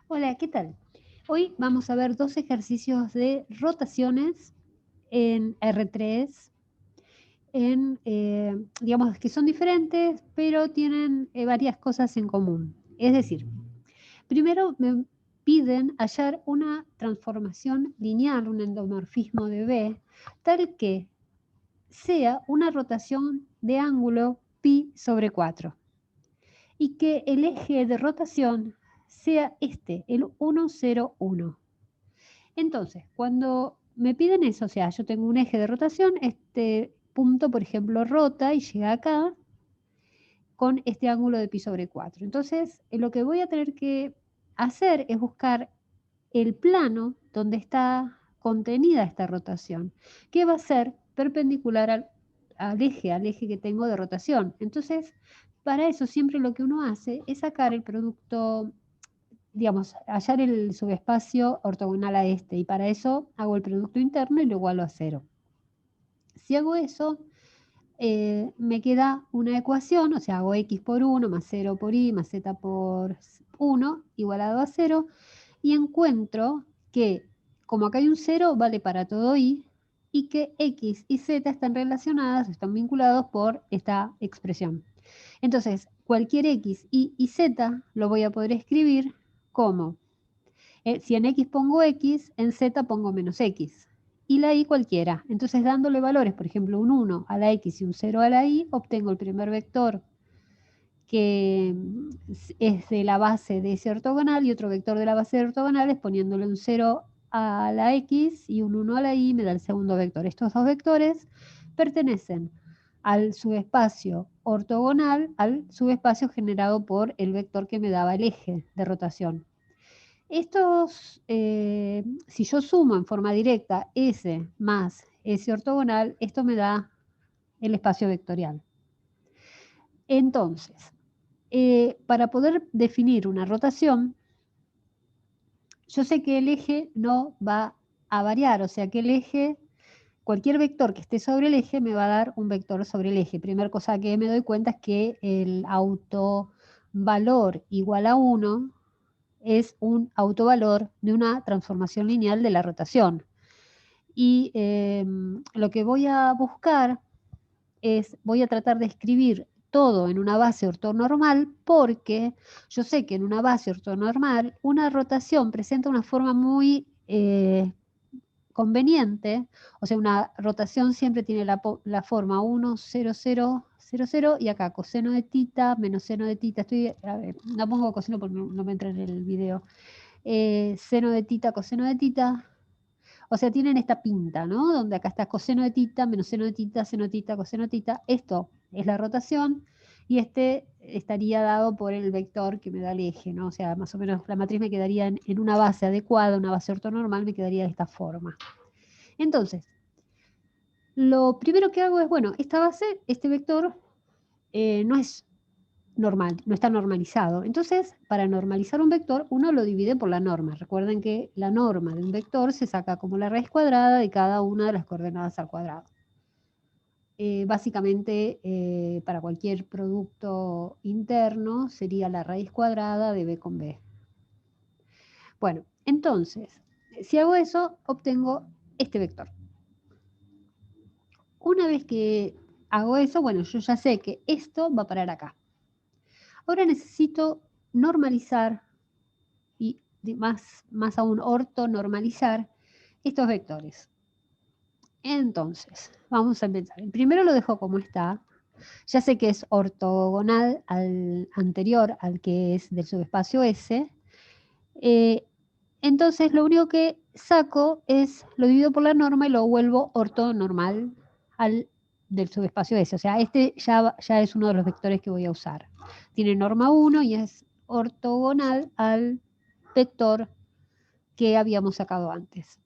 Hola, ¿qué tal? Hoy vamos a ver dos ejercicios de rotaciones en R3, digamos que son diferentes, pero tienen varias cosas en común. Es decir, primero me piden hallar una transformación lineal, un endomorfismo de B, tal que sea una rotación de ángulo pi sobre 4 y que el eje de rotación sea este, el 1, 0, 1. Entonces, cuando me piden eso, o sea, yo tengo un eje de rotación, este punto, por ejemplo, rota y llega acá con este ángulo de pi sobre 4. Entonces, lo que voy a tener que hacer es buscar el plano donde está contenida esta rotación, que va a ser perpendicular al eje que tengo de rotación. Entonces, para eso siempre lo que uno hace es sacar el producto, digamos, hallar el subespacio ortogonal a este, y para eso hago el producto interno y lo igualo a 0. Si hago eso, me queda una ecuación, o sea, hago x por 1 más 0 por y más z por 1 igualado a 0, y encuentro que, como acá hay un 0, vale para todo y que x y z están relacionadas, están vinculados por esta expresión. Entonces, cualquier x, y z lo voy a poder escribir como si en X pongo X, en Z pongo menos X. Y la Y cualquiera. Entonces, dándole valores, por ejemplo, un 1 a la X y un 0 a la Y, obtengo el primer vector que es de la base de ese ortogonal y otro vector de la base de ortogonales poniéndole un 0 a la X y un 1 a la Y me da el segundo vector. Estos dos vectores pertenecen al subespacio ortogonal, al subespacio generado por el vector que me daba el eje de rotación. Estos, si yo sumo en forma directa S más S ortogonal, esto me da el espacio vectorial. Entonces, para poder definir una rotación, yo sé que el eje no va a variar, o sea que el eje, cualquier vector que esté sobre el eje me va a dar un vector sobre el eje. Primera cosa que me doy cuenta es que el autovalor igual a 1 es un autovalor de una transformación lineal de la rotación. Y lo que voy a buscar es, voy a tratar de escribir todo en una base ortonormal, porque yo sé que en una base ortonormal una rotación presenta una forma muy conveniente, o sea, una rotación siempre tiene la forma 1, 0, 0, 0, 0, y acá coseno de tita menos seno de tita, a ver, no pongo coseno porque no me entra en el video, seno de tita, coseno de tita, o sea, tienen esta pinta, ¿no? Donde acá está coseno de tita, menos seno de tita, seno de tita, coseno de tita. Esto es la rotación y este estaría dado por el vector que me da el eje, ¿no? O sea, más o menos la matriz me quedaría en una base adecuada, una base ortonormal, me quedaría de esta forma. Entonces, lo primero que hago es, bueno, esta base, este vector, no es normal, no está normalizado. Entonces, para normalizar un vector, uno lo divide por la norma. Recuerden que la norma de un vector se saca como la raíz cuadrada de cada una de las coordenadas al cuadrado. Básicamente, para cualquier producto interno, sería la raíz cuadrada de b con b. Bueno, entonces, si hago eso, obtengo este vector. Una vez que hago eso, bueno, yo ya sé que esto va a parar acá. Ahora necesito normalizar y más aún ortonormalizar estos vectores. Entonces, vamos a empezar. El primero lo dejo como está. Ya sé que es ortogonal al anterior, al que es del subespacio S. Entonces, lo único que saco es, lo divido por la norma y lo vuelvo ortonormal al del subespacio S. O sea, este ya es uno de los vectores que voy a usar. Tiene norma 1 y es ortogonal al vector que habíamos sacado antes.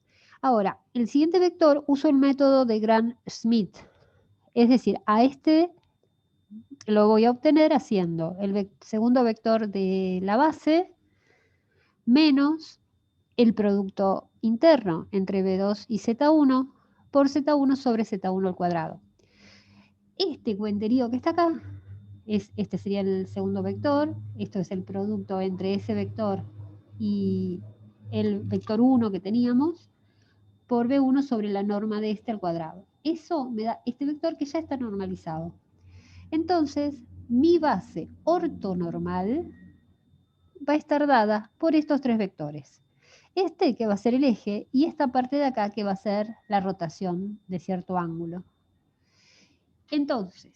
Ahora, el siguiente vector uso el método de Gram-Schmidt. Es decir, a este lo voy a obtener haciendo el segundo vector de la base menos el producto interno entre B2 y Z1 por Z1 sobre Z1 al cuadrado. Este cuenterío que está acá, este sería el segundo vector, esto es el producto entre ese vector y el vector 1 que teníamos por B1 sobre la norma de este al cuadrado. Eso me da este vector que ya está normalizado. Entonces, mi base ortonormal va a estar dada por estos tres vectores. Este que va a ser el eje y esta parte de acá que va a ser la rotación de cierto ángulo. Entonces,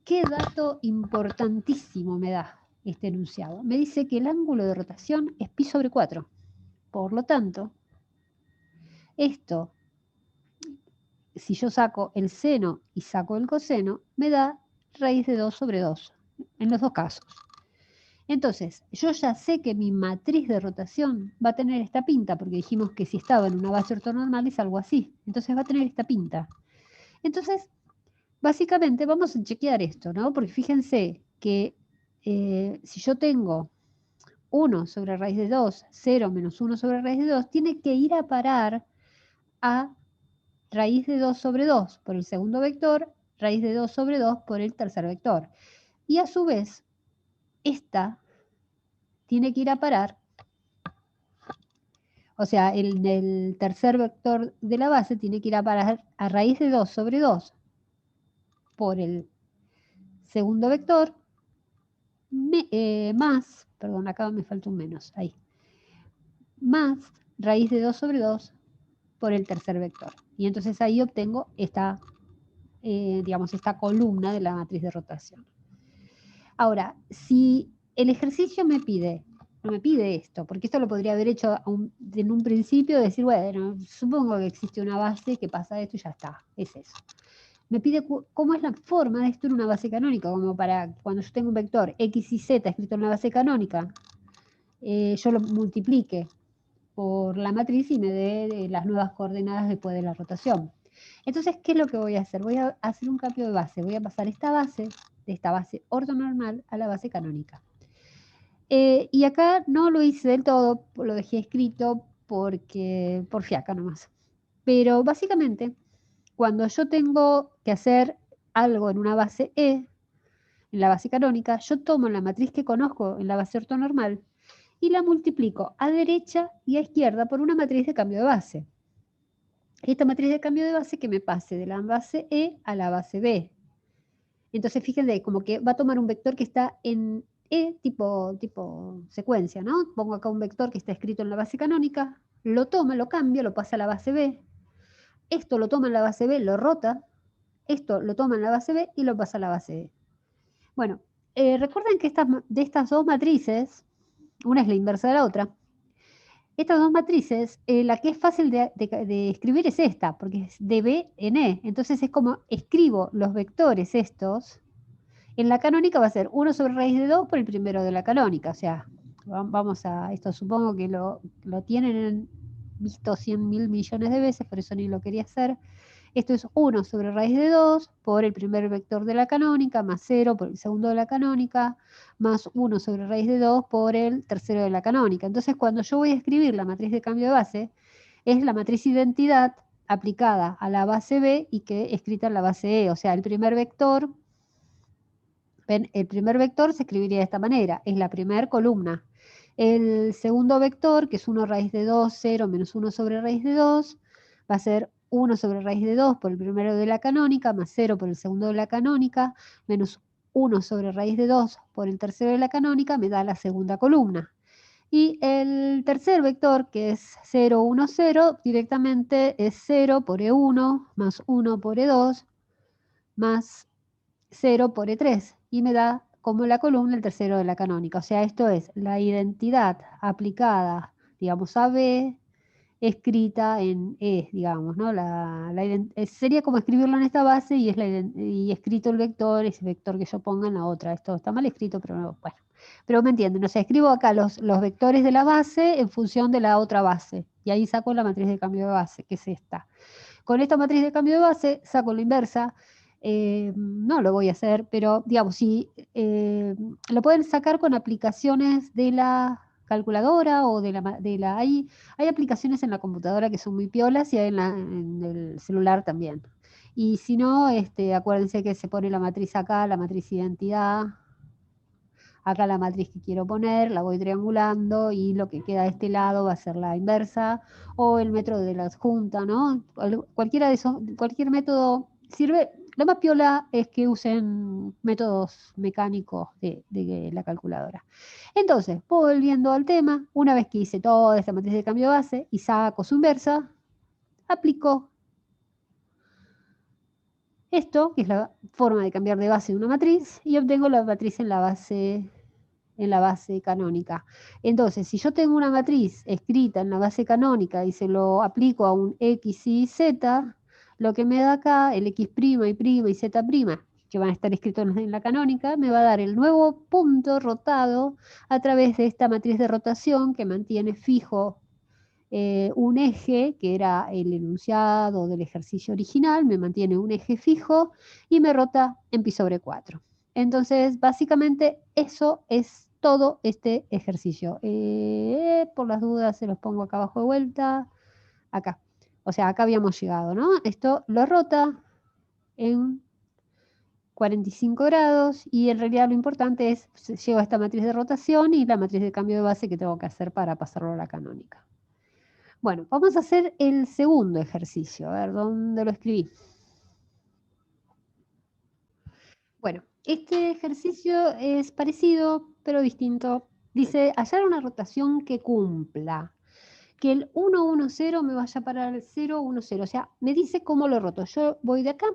¿qué dato importantísimo me da este enunciado? Me dice que el ángulo de rotación es pi sobre 4. Por lo tanto, esto, si yo saco el seno y saco el coseno, me da raíz de 2 sobre 2, en los dos casos. Entonces, yo ya sé que mi matriz de rotación va a tener esta pinta, porque dijimos que si estaba en una base ortonormal es algo así. Entonces va a tener esta pinta. Entonces, básicamente vamos a chequear esto, ¿no? Porque fíjense que si yo tengo 1 sobre raíz de 2, 0 menos 1 sobre raíz de 2, tiene que ir a parar a raíz de 2 sobre 2 por el segundo vector, raíz de 2 sobre 2 por el tercer vector. Y a su vez, esta tiene que ir a parar, o sea, el tercer vector de la base tiene que ir a parar a raíz de 2 sobre 2 por el segundo vector, más, perdón, acá me falta un menos, ahí, más raíz de 2 sobre 2 por el tercer vector. Y entonces ahí obtengo esta, digamos, esta columna de la matriz de rotación. Ahora, si el ejercicio me pide, no me pide esto, porque esto lo podría haber hecho en un principio, decir, bueno, supongo que existe una base que pasa esto y ya está, es eso. Me pide cómo es la forma de esto en una base canónica, como para cuando yo tengo un vector x y z escrito en una base canónica, yo lo multiplique por la matriz y me dé las nuevas coordenadas después de la rotación. Entonces, ¿qué es lo que voy a hacer? Voy a hacer un cambio de base. Voy a pasar esta base, de esta base ortonormal a la base canónica. Y acá no lo hice del todo, lo dejé escrito porque por fiaca nomás. Pero básicamente, cuando yo tengo que hacer algo en una base E, en la base canónica, yo tomo la matriz que conozco en la base ortonormal y la multiplico a derecha y a izquierda por una matriz de cambio de base. Esta matriz de cambio de base que me pase de la base E a la base B. Entonces fíjense, como que va a tomar un vector que está en E tipo secuencia, ¿no? Pongo acá un vector que está escrito en la base canónica, lo toma, lo cambia, lo pasa a la base B. Esto lo toma en la base B, lo rota. Esto lo toma en la base B y lo pasa a la base E. Bueno, recuerden que de estas dos matrices, una es la inversa de la otra. Estas dos matrices, la que es fácil de escribir es esta, porque es de B en E. Entonces es como escribo los vectores estos. En la canónica va a ser 1 sobre raíz de 2 por el primero de la canónica. O sea, vamos a, esto supongo que lo tienen visto 100.000 millones de veces, por eso ni lo quería hacer. Esto es 1 sobre raíz de 2 por el primer vector de la canónica, más 0 por el segundo de la canónica, más 1 sobre raíz de 2 por el tercero de la canónica. Entonces, cuando yo voy a escribir la matriz de cambio de base, es la matriz identidad aplicada a la base B y que escrita en la base E. O sea, el primer vector se escribiría de esta manera, es la primera columna. El segundo vector, que es 1 raíz de 2, 0 menos 1 sobre raíz de 2, va a ser 1 sobre raíz de 2 por el primero de la canónica, más 0 por el segundo de la canónica, menos 1 sobre raíz de 2 por el tercero de la canónica, me da la segunda columna. Y el tercer vector, que es 0, 1, 0, directamente es 0 por E1, más 1 por E2, más 0 por E3 y me da como la columna el tercero de la canónica. O sea, esto es la identidad aplicada, digamos, a B, escrita en E, digamos, ¿no? Sería como escribirlo en esta base y escrito el vector, ese vector que yo ponga en la otra. Esto está mal escrito, pero no, bueno. Pero me entienden, o sea, escribo acá los vectores de la base en función de la otra base. Y ahí saco la matriz de cambio de base, que es esta. Con esta matriz de cambio de base saco la inversa. No lo voy a hacer, pero digamos, si lo pueden sacar con aplicaciones de la calculadora o hay aplicaciones en la computadora que son muy piolas y hay en el celular también. Y si no, acuérdense que se pone la matriz acá, la matriz identidad, acá la matriz que quiero poner, la voy triangulando y lo que queda de este lado va a ser la inversa o el método de la adjunta, ¿no? Cualquiera de esos, cualquier método sirve. Lo más piola es que usen métodos mecánicos de la calculadora. Entonces, volviendo al tema, una vez que hice toda esta matriz de cambio de base y saco su inversa, aplico esto, que es la forma de cambiar de base de una matriz, y obtengo la matriz en la base canónica. Entonces, si yo tengo una matriz escrita en la base canónica y se lo aplico a un X y Z, lo que me da acá, el X' y prima y Z', que van a estar escritos en la canónica, me va a dar el nuevo punto rotado a través de esta matriz de rotación que mantiene fijo un eje, que era el enunciado del ejercicio original, me mantiene un eje fijo y me rota en pi sobre 4. Entonces, básicamente, eso es todo este ejercicio. Por las dudas, se los pongo acá abajo de vuelta, acá. O sea, acá habíamos llegado, ¿no? Esto lo rota en 45 grados y en realidad lo importante es, llego a esta matriz de rotación y la matriz de cambio de base que tengo que hacer para pasarlo a la canónica. Bueno, vamos a hacer el segundo ejercicio. A ver, ¿dónde lo escribí? Bueno, este ejercicio es parecido, pero distinto. Dice, hallar una rotación que cumpla. Que el 1, 1, 0 me vaya para el 0, 1, 0. O sea, me dice cómo lo roto. Yo voy de acá,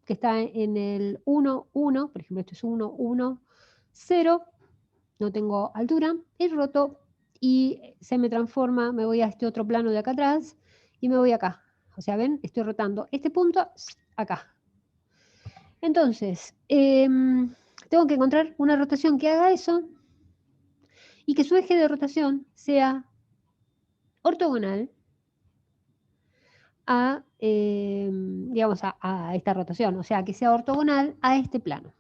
que está en el 1, 1. Por ejemplo, esto es 1, 1, 0. No tengo altura. Y roto y se me transforma, me voy a este otro plano de acá atrás y me voy acá. O sea, ven, estoy rotando este punto acá. Entonces, tengo que encontrar una rotación que haga eso y que su eje de rotación sea ortogonal a, digamos, a esta rotación, o sea, que sea ortogonal a este plano.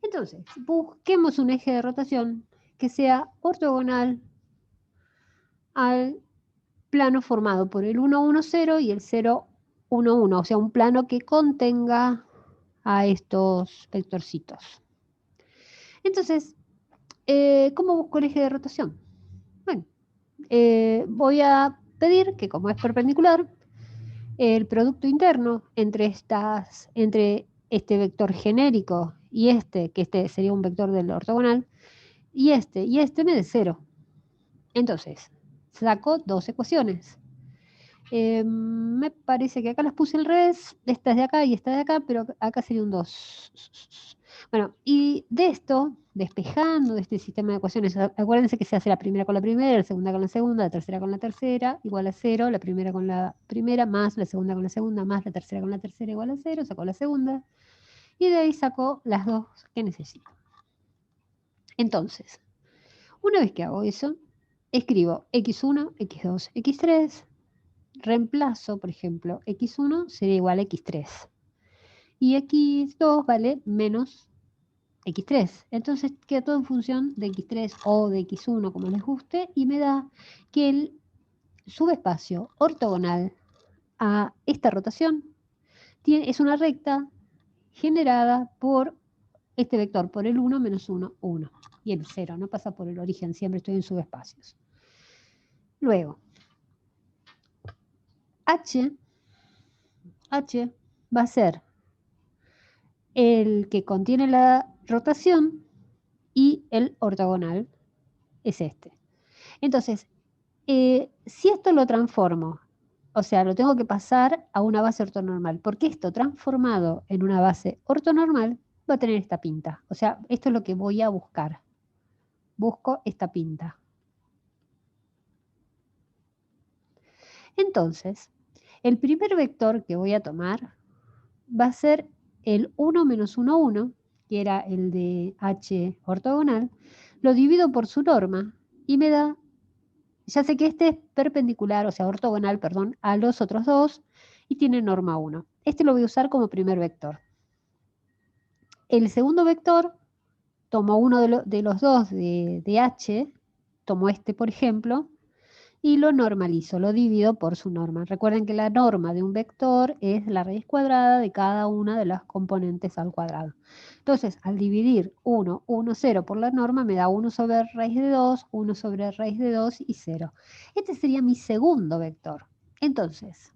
Entonces, busquemos un eje de rotación que sea ortogonal al plano formado por el 1, 1, 0 y el 0, 1, 1, o sea, un plano que contenga a estos vectorcitos. Entonces, ¿cómo busco el eje de rotación? Bueno, voy a pedir que, como es perpendicular, el producto interno entre este vector genérico y que este sería un vector del ortogonal, y este me dé 0. Entonces, saco dos ecuaciones. Me parece que acá las puse al revés, esta es de acá y esta de acá, pero acá sería un 2. Bueno, y de esto, despejando de este sistema de ecuaciones, acuérdense que se hace la primera con la primera, la segunda con la segunda, la tercera con la tercera, igual a 0, la primera con la primera, más la segunda con la segunda, más la tercera con la tercera, igual a 0, sacó la segunda, y de ahí sacó las dos que necesito. Entonces, una vez que hago eso, escribo x1, x2, x3, reemplazo, por ejemplo, x1 sería igual a x3. Y x2 vale menos x3. Entonces queda todo en función de x3 o de x1, como les guste, y me da que el subespacio ortogonal a esta rotación es una recta generada por este vector, por el 1 menos 1, 1. Y el 0, no pasa por el origen, siempre estoy en subespacios. Luego, H va a ser el que contiene la rotación y el ortogonal es este. Entonces, si esto lo transformo, o sea, lo tengo que pasar a una base ortonormal, porque esto transformado en una base ortonormal va a tener esta pinta. O sea, esto es lo que voy a buscar. Busco esta pinta. Entonces, el primer vector que voy a tomar va a ser el 1 menos 1, 1, que era el de H ortogonal, lo divido por su norma y me da, ya sé que este es perpendicular, o sea, ortogonal, perdón, a los otros dos y tiene norma 1. Este lo voy a usar como primer vector. El segundo vector, tomo uno de los dos de H, tomo este, por ejemplo, y lo normalizo, lo divido por su norma. Recuerden que la norma de un vector es la raíz cuadrada de cada una de las componentes al cuadrado. Entonces, al dividir 1, 1, 0 por la norma, me da 1 sobre raíz de 2, 1 sobre raíz de 2 y 0. Este sería mi segundo vector. Entonces,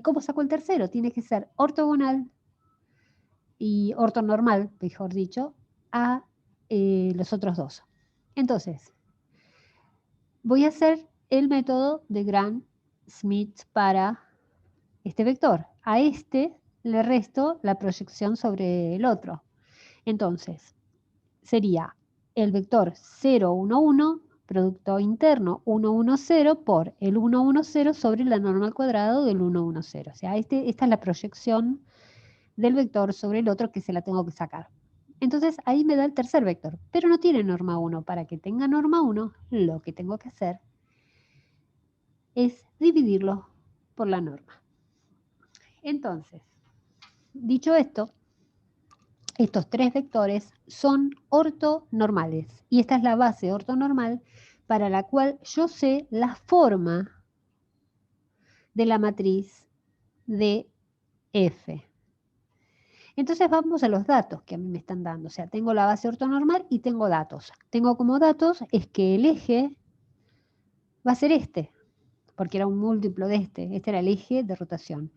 ¿cómo saco el tercero? Tiene que ser ortogonal y ortonormal, mejor dicho, a los otros dos. Entonces, voy a hacer el método de Gram-Schmidt para este vector. A este le resto la proyección sobre el otro. Entonces, sería el vector 0, 1, 1, producto interno 1, 1, 0 por el 1, 1, 0 sobre la norma al cuadrado del 1, 1, 0. O sea, esta es la proyección del vector sobre el otro que se la tengo que sacar. Entonces ahí me da el tercer vector, pero no tiene norma 1. Para que tenga norma 1, lo que tengo que hacer es dividirlo por la norma. Entonces, dicho esto, estos tres vectores son ortonormales y esta es la base ortonormal para la cual yo sé la forma de la matriz de F. Entonces vamos a los datos que a mí me están dando. O sea, tengo la base ortonormal y tengo datos. Tengo como datos es que el eje va a ser este, porque era un múltiplo de este. Este era el eje de rotación.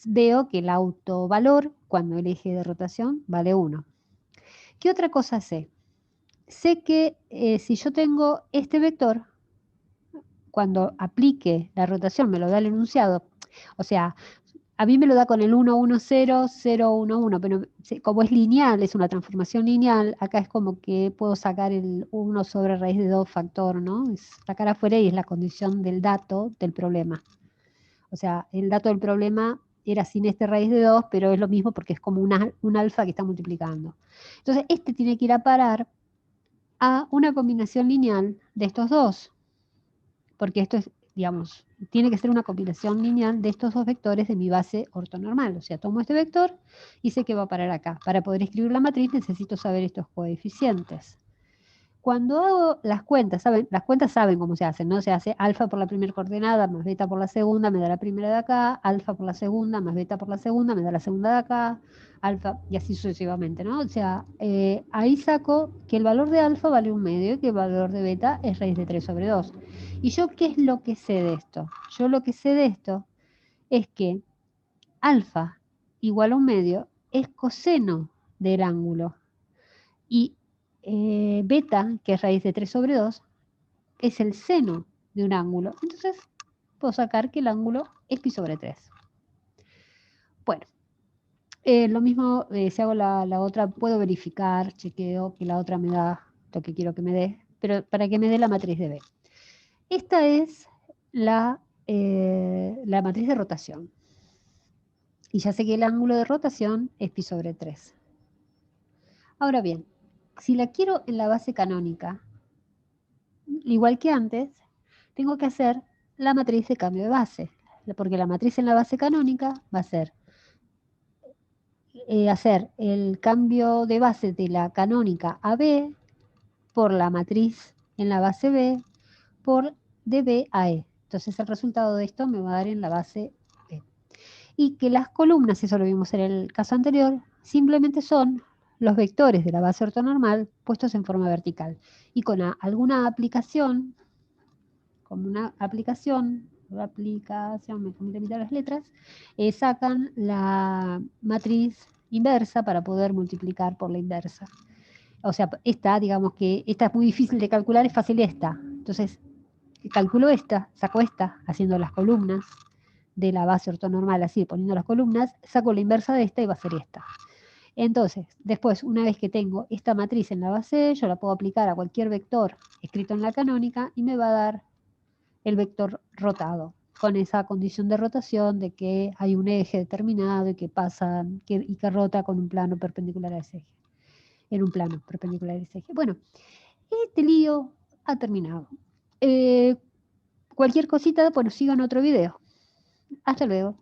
Veo que el autovalor, cuando el eje de rotación, vale 1. ¿Qué otra cosa sé? Sé que si yo tengo este vector, cuando aplique la rotación, me lo da el enunciado. O sea, a mí me lo da con el 1, 1, 0, 0, 1, 1, pero como es lineal, es una transformación lineal, acá es como que puedo sacar el 1 sobre raíz de 2 factor, ¿no? Es sacar afuera y es la condición del dato del problema. O sea, el dato del problema era sin este raíz de 2, pero es lo mismo porque es como un alfa que está multiplicando. Entonces, este tiene que ir a parar a una combinación lineal de estos dos, porque esto es, digamos, tiene que ser una combinación lineal de estos dos vectores de mi base ortonormal. O sea, tomo este vector y sé que va a parar acá. Para poder escribir la matriz necesito saber estos coeficientes. Cuando hago las cuentas, las cuentas saben cómo se hacen, ¿no? Se hace alfa por la primera coordenada más beta por la segunda, me da la primera de acá, alfa por la segunda más beta por la segunda, me da la segunda de acá, alfa, y así sucesivamente, ¿no? O sea, ahí saco que el valor de alfa vale 1/2 y que el valor de beta es raíz de 3 sobre 2. ¿Y yo qué es lo que sé de esto? Yo lo que sé de esto es que alfa igual a 1/2 es coseno del ángulo. Y beta, que es raíz de 3 sobre 2, es el seno de un ángulo. Entonces, puedo sacar que el ángulo es pi sobre 3. Bueno, lo mismo si hago la otra, puedo verificar, chequeo que la otra me da lo que quiero que me dé, pero para que me dé la matriz de B. Esta es la matriz de rotación. Y ya sé que el ángulo de rotación es pi sobre 3. Ahora bien, si la quiero en la base canónica, igual que antes, tengo que hacer la matriz de cambio de base, porque la matriz en la base canónica va a ser hacer el cambio de base de la canónica a B por la matriz en la base B por de B a E. Entonces el resultado de esto me va a dar en la base B. Y que las columnas, eso lo vimos en el caso anterior, simplemente son los vectores de la base ortonormal puestos en forma vertical. Y con alguna aplicación, como una aplicación, me comí las letras, sacan la matriz inversa para poder multiplicar por la inversa. O sea, esta, digamos que esta es muy difícil de calcular, es fácil esta. Entonces, calculo esta, saco esta, haciendo las columnas de la base ortonormal, así, poniendo las columnas, saco la inversa de esta y va a ser esta. Entonces, después, una vez que tengo esta matriz en la base, yo la puedo aplicar a cualquier vector escrito en la canónica y me va a dar el vector rotado, con esa condición de rotación de que hay un eje determinado y que pasa y que rota con un plano perpendicular a ese eje, en un plano perpendicular a ese eje. Bueno, este lío ha terminado. Cualquier cosita, bueno, sigan otro video. Hasta luego.